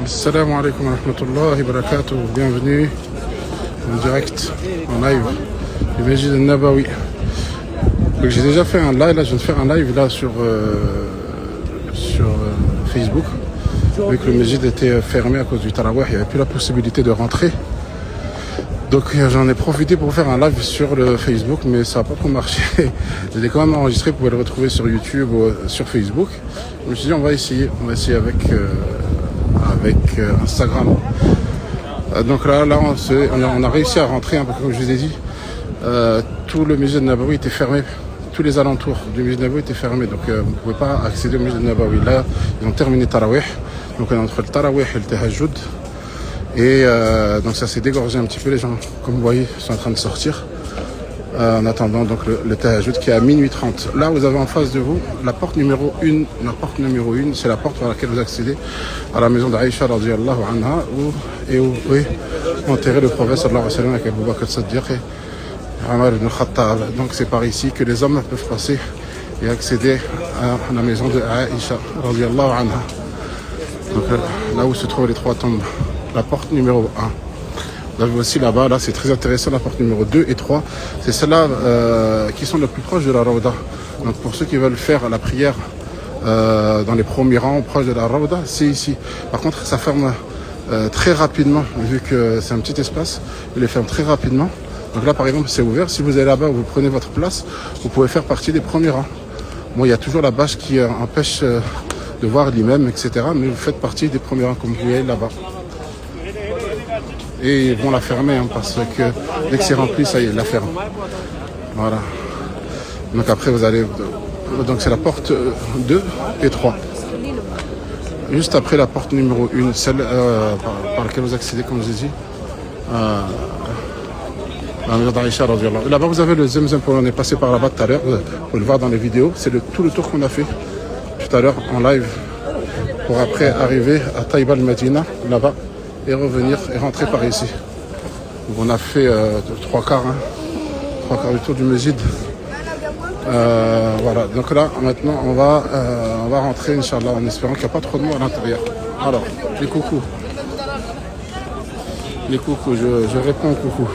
Assalamu alaikum wa rahmatullahi wa barakatuh. Bienvenue en direct, en live du Masjid al-Nabawi. Donc j'ai déjà fait un live, là je viens de faire un live là sur Facebook. Vu que le Masjid était fermé à cause du Tarawih, il n'y avait plus la possibilité de rentrer. Donc j'en ai profité pour faire un live sur le Facebook, mais ça n'a pas trop marché. Je l'ai quand même enregistré, vous pouvez le retrouver sur YouTube ou sur Facebook. Je me suis dit on va essayer avec Instagram. Donc là on a réussi à rentrer, un peu comme je vous ai dit. Tout le Masjid al-Nabawi était fermé, tous les alentours du Masjid al-Nabawi étaient fermés, donc vous ne pouvez pas accéder au Masjid al-Nabawi. Là ils ont terminé Tarawih, donc on est entre le Tarawih et le Tahajjud. Et donc ça s'est dégorgé un petit peu, les gens, comme vous voyez, sont en train de sortir. En attendant donc le Tahajjud qui est à minuit 30. Là, vous avez en face de vous la porte numéro 1. La porte numéro 1, c'est la porte par laquelle vous accédez à la maison d'Aïcha radiyallahu anha, où est enterré le prophète sallallahu alayhi wa sallam avec Abu Bakr as-Siddiq et Omar ibn Khattab. Donc c'est par ici que les hommes peuvent passer et accéder à la maison d'Aïcha radiyallahu anha. Donc là où se trouvent les trois tombes. La porte numéro 1. Vous avez aussi là-bas, là c'est très intéressant, la porte numéro 2 et 3. C'est celles-là qui sont les plus proches de la Rawda. Donc pour ceux qui veulent faire la prière dans les premiers rangs, proches de la Rawda, c'est ici. Par contre, ça ferme très rapidement, vu que c'est un petit espace. Il les ferme très rapidement. Donc là, par exemple, c'est ouvert. Si vous allez là-bas, vous prenez votre place, vous pouvez faire partie des premiers rangs. Bon, il y a toujours la bâche qui empêche de voir l'imam, etc. Mais vous faites partie des premiers rangs, comme vous voyez là-bas. Et ils vont la fermer parce que dès que c'est rempli, ça y est, ils la ferment. Voilà. Donc après vous allez... Donc c'est la porte 2 et 3. Juste après la porte numéro 1, celle par laquelle vous accédez, comme je l'ai dit, à la maison d'Aïcha radiyallahu anha. Là-bas vous avez le Zemzem, on est passé par là-bas tout à l'heure, vous pouvez le voir dans les vidéos. C'est tout le tour qu'on a fait tout à l'heure en live pour après arriver à Taïba al-Madina, là-bas, et revenir et rentrer par ici. Donc on a fait 3 quarts du tour du Masjid. Voilà, donc là maintenant on va rentrer Inch'Allah en espérant qu'il n'y a pas trop de monde à l'intérieur. Alors, les coucous. Les coucous, je réponds aux coucous.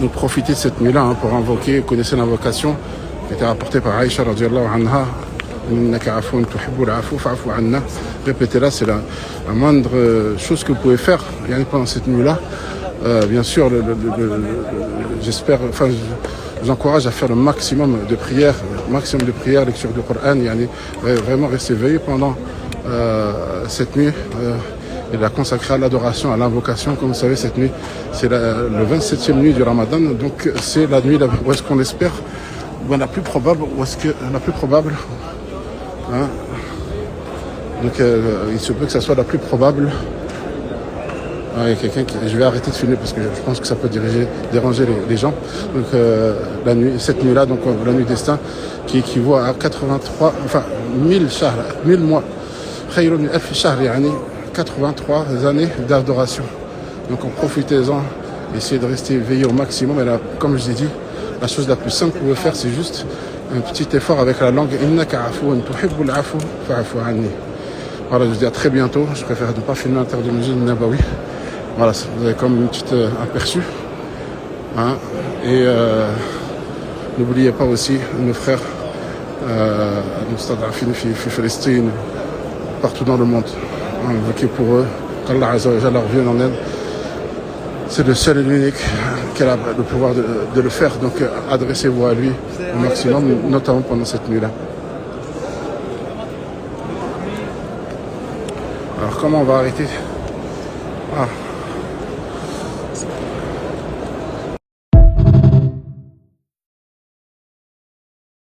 Donc profitez de cette nuit-là pour invoquer, connaissez l'invocation qui était rapportée par Aïcha radiyallahu anha. Répétez-la, c'est la moindre chose que vous pouvez faire pendant cette nuit-là. Bien sûr, j'espère, enfin, je vous encourage à faire le maximum de prières, lecture du Coran, vraiment rester éveillé pendant cette nuit et la consacrer à l'adoration, à l'invocation. Comme vous savez, cette nuit, c'est le 27e nuit du Ramadan, donc c'est la nuit où est-ce qu'on espère, la plus probable, hein. Donc il se peut que ça soit la plus probable. Il y a quelqu'un qui... Je vais arrêter de filmer parce que je pense que ça peut déranger les gens. Donc cette nuit-là, donc la nuit destin, qui équivaut à 83, enfin 1000 mois. 83 années d'adoration. Donc profitez-en, essayez de rester éveillé au maximum. Et là, comme je l'ai dit, la chose la plus simple que vous pouvez faire, c'est juste un petit effort avec la langue. Voilà, je vous dis à très bientôt. Je préfère ne pas filmer à l'intérieur du Masjid al-Nabawi. Voilà, vous avez comme une petite aperçu. Hein. Et n'oubliez pas aussi nos frères Palestine, partout dans le monde. Invoquez pour eux, qu'Allah Azza wa Jalla leur vienne en aide. C'est le seul et l'unique qui a le pouvoir de le faire. Donc adressez-vous à lui au maximum, notamment pendant cette nuit-là. Alors comment on va arrêter?